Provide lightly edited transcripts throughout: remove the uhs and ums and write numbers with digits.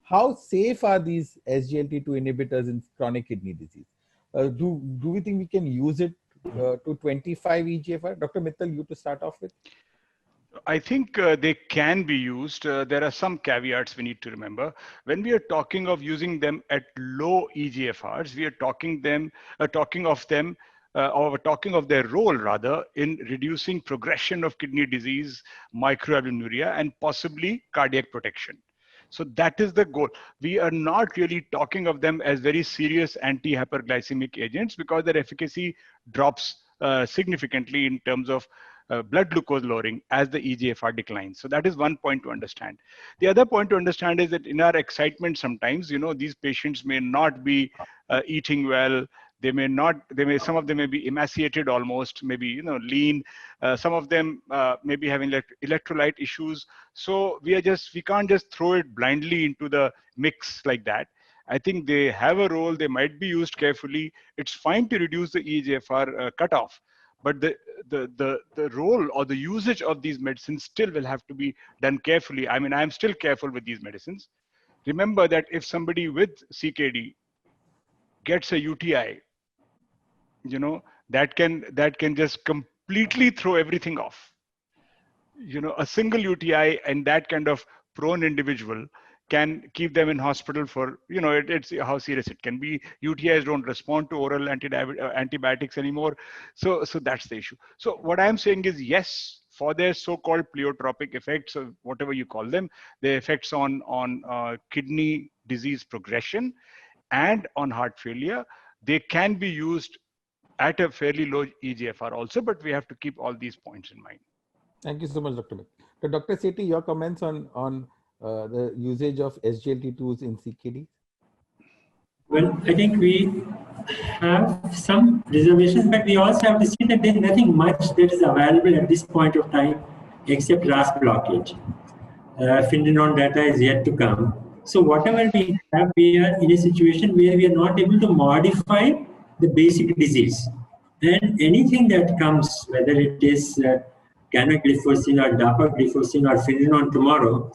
how safe are these SGLT2 inhibitors in chronic kidney disease? Do we think we can use it to 25 EGFR? Dr. Mittal, you to start off with. I think they can be used. There are some caveats we need to remember. When we are talking of using them at low EGFRs, we are talking of them, or talking of their role rather in reducing progression of kidney disease, microalbuminuria, and possibly cardiac protection. So that is the goal. We are not really talking of them as very serious anti-hyperglycemic agents because their efficacy drops significantly in terms of blood glucose lowering as the EGFR declines. So that is one point to understand. The other point to understand is that in our excitement sometimes, these patients may not be eating well. Some of them may be emaciated almost, maybe, lean. Some of them may be having electrolyte issues. So we can't just throw it blindly into the mix like that. I think they have a role. They might be used carefully. It's fine to reduce the EGFR cutoff, but the role or the usage of these medicines still will have to be done carefully. I mean, I'm still careful with these medicines. Remember that if somebody with CKD gets a UTI, that can just completely throw everything off. A single UTI and that kind of prone individual can keep them in hospital for, it's how serious it can be. UTIs don't respond to oral antibiotics anymore. So that's the issue. So what I'm saying is, yes, for their so-called pleiotropic effects, or whatever you call them, the effects on kidney disease progression and on heart failure, they can be used at a fairly low EGFR also, but we have to keep all these points in mind. Thank you so much, Dr. Mitt. So Dr. Sethi, your comments on the usage of SGLT2s in CKD? Well, I think we have some reservations, but we also have to see that there's nothing much that is available at this point of time except RAS blockage. Finerenone data is yet to come. So whatever we have, we are in a situation where we are not able to modify the basic disease. And anything that comes, whether it is canagliflozin or dapagliflozin or finerenone tomorrow,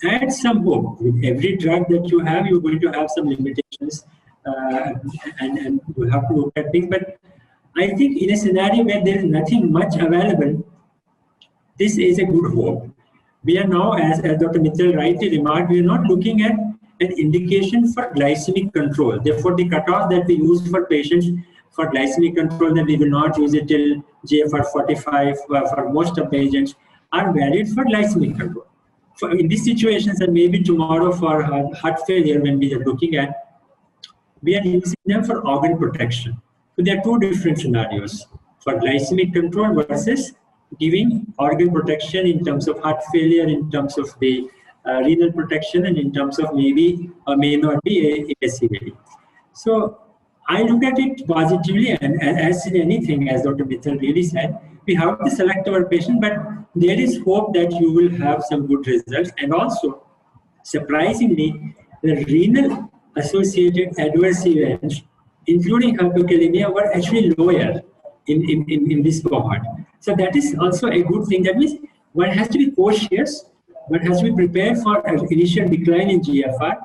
add some hope. With every drug that you have, you're going to have some limitations, and you have to look at things. But I think in a scenario where there is nothing much available, this is a good hope. We are now, as Dr. Mittal rightly remarked, we are not looking at an indication for glycemic control. Therefore, the cutoff that we use for patients for glycemic control, that we will not use it till GFR 45 for most of the agents, are valid for glycemic control. In these situations, and maybe tomorrow for heart failure, when we are looking at, we are using them for organ protection. So there are two different scenarios for glycemic control versus giving organ protection in terms of heart failure, in terms of the renal protection, and in terms of maybe or may not be a CVD. So I look at it positively, and as in anything, as Dr. Mittal really said, we have to select our patient, but there is hope that you will have some good results. And also, surprisingly, the renal associated adverse events, including hypokalemia, were actually lower in this cohort. So that is also a good thing. That means one has to be cautious, one has to be prepared for an initial decline in GFR,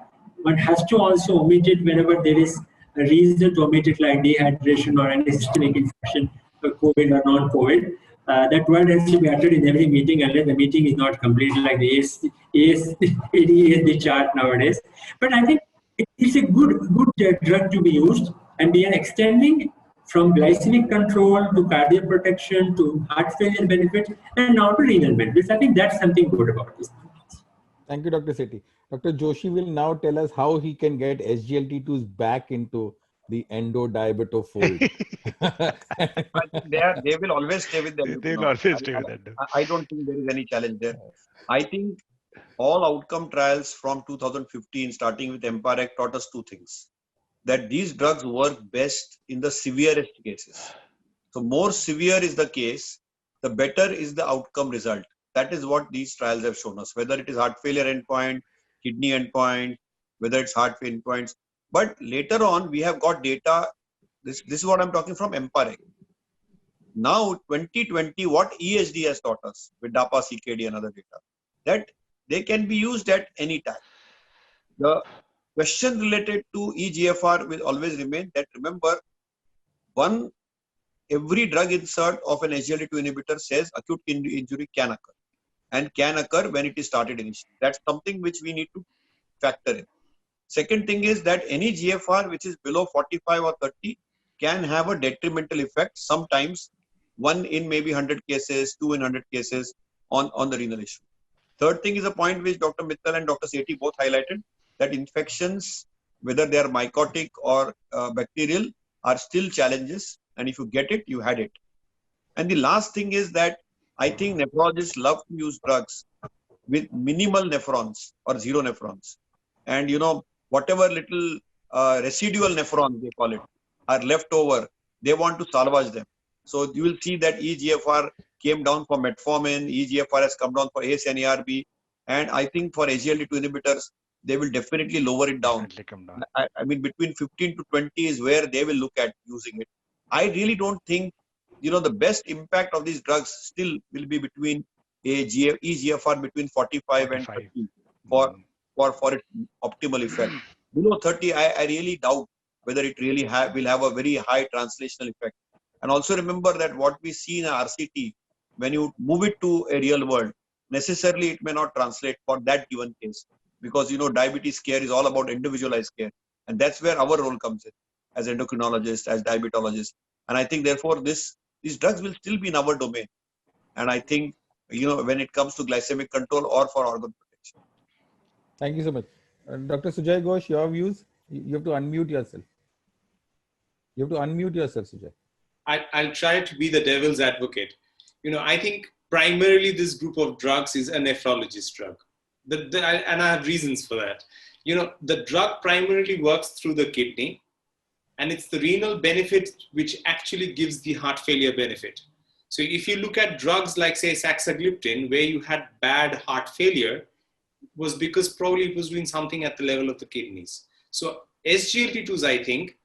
one has to also omit it whenever there is a reason to omit it, like dehydration or any systemic infection, COVID or non-COVID. That word has to be uttered in every meeting, unless the meeting is not complete, like the ASD chart nowadays. But I think it's a good drug to be used, and we are extending from glycemic control to cardiac protection to heart failure benefits, and now to renal benefits. I think that's something good about this. Thank you, Dr. Sethi. Dr. Joshi will now tell us how he can get SGLT2s back into the endo-diabeto fold. They will always stay with them. They will always stay with them. I don't think there is any challenge there. I think all outcome trials from 2015, starting with EMPA-REG, taught us two things. That these drugs work best in the severest cases. So more severe is the case, the better is the outcome result. That is what these trials have shown us, whether it is heart failure endpoint, kidney endpoint, whether it's heart failure endpoints. But later on, we have got data. This is what I'm talking from EMPA-REG. Now, 2020, what ESD has taught us with DAPA, CKD and other data, that they can be used at any time. The question related to EGFR will always remain that, remember, every drug insert of an SGLT2 inhibitor says acute kidney injury can occur, and can occur when it is started initially. That's something which we need to factor in. Second thing is that any GFR which is below 45 or 30 can have a detrimental effect, sometimes 1 in maybe 100 cases, 2 in 100 cases on the renal issue. Third thing is a point which Dr. Mittal and Dr. Sethi both highlighted, that infections, whether they are mycotic or bacterial, are still challenges. And if you get it, you had it. And the last thing is that I think nephrologists love to use drugs with minimal nephrons or zero nephrons. And whatever little residual nephrons, they call it, are left over, they want to salvage them. So you will see that EGFR came down for metformin, EGFR has come down for ACE and ARB. And I think for SGLT2 inhibitors, they will definitely lower it down. I mean, between 15 to 20 is where they will look at using it. I really don't think, the best impact of these drugs still will be between EGFR between 45 and 30 for its optimal effect. Below 30, I really doubt whether it really will have a very high translational effect. And also remember that what we see in RCT, when you move it to a real world, necessarily it may not translate for that given case. Because, diabetes care is all about individualized care. And that's where our role comes in as endocrinologists, as diabetologists. And I think, therefore, these drugs will still be in our domain. And I think, when it comes to glycemic control or for organ protection. Thank you so much. Dr. Sujay Ghosh, your views? You have to unmute yourself. You have to unmute yourself, Sujay. I'll try to be the devil's advocate. I think primarily this group of drugs is a nephrologist drug. And I have reasons for that. The drug primarily works through the kidney, and it's the renal benefit which actually gives the heart failure benefit. So if you look at drugs like, say, saxagliptin, where you had bad heart failure, was because probably it was doing something at the level of the kidneys. So SGLT2s, I think,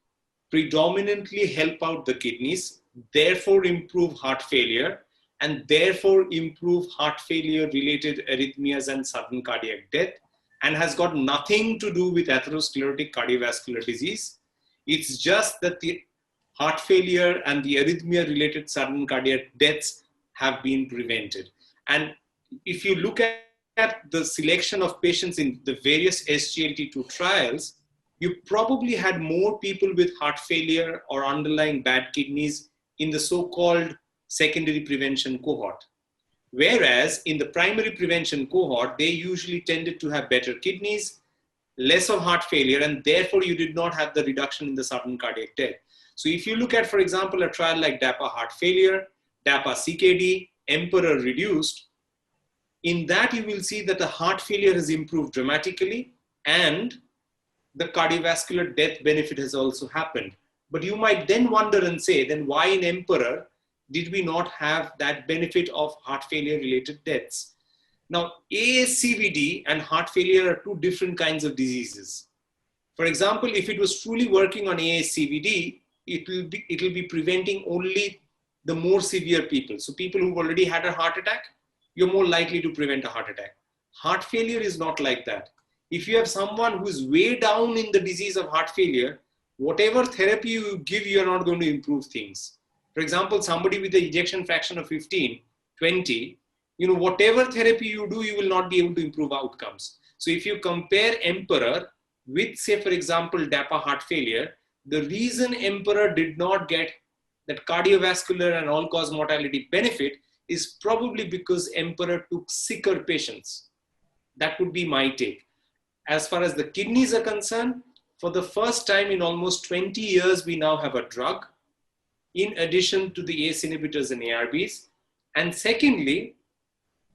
predominantly help out the kidneys, therefore improve heart failure, and therefore improve heart failure related arrhythmias and sudden cardiac death, and has got nothing to do with atherosclerotic cardiovascular disease. It's just that the heart failure and the arrhythmia related sudden cardiac deaths have been prevented. And if you look at the selection of patients in the various SGLT2 trials, you probably had more people with heart failure or underlying bad kidneys in the so-called secondary prevention cohort. Whereas in the primary prevention cohort, they usually tended to have better kidneys, less of heart failure, and therefore you did not have the reduction in the sudden cardiac death. So if you look at, for example, a trial like DAPA heart failure, DAPA CKD, Emperor reduced, in that you will see that the heart failure has improved dramatically and the cardiovascular death benefit has also happened. But you might then wonder and say, then why in Emperor did we not have that benefit of heart failure related deaths? Now, ASCVD and heart failure are two different kinds of diseases. For example, if it was truly working on ASCVD, it will be preventing only the more severe people. So people who've already had a heart attack, you're more likely to prevent a heart attack. Heart failure is not like that. If you have someone who's way down in the disease of heart failure, whatever therapy you give, you're not going to improve things. For example, somebody with an ejection fraction of 15, 20, whatever therapy you do, you will not be able to improve outcomes. So if you compare Emperor with, say, for example, DAPA heart failure, the reason Emperor did not get that cardiovascular and all-cause mortality benefit is probably because Emperor took sicker patients. That would be my take. As far as the kidneys are concerned, for the first time in almost 20 years, we now have a drug in addition to the ACE inhibitors and ARBs. And secondly,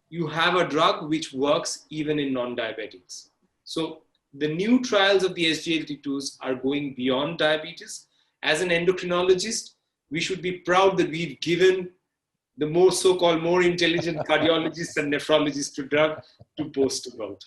you have a drug which works even in non-diabetics. So the new trials of the SGLT2s are going beyond diabetes. As an endocrinologist, we should be proud that we've given the more so-called more intelligent cardiologists and nephrologists to drug to boast about.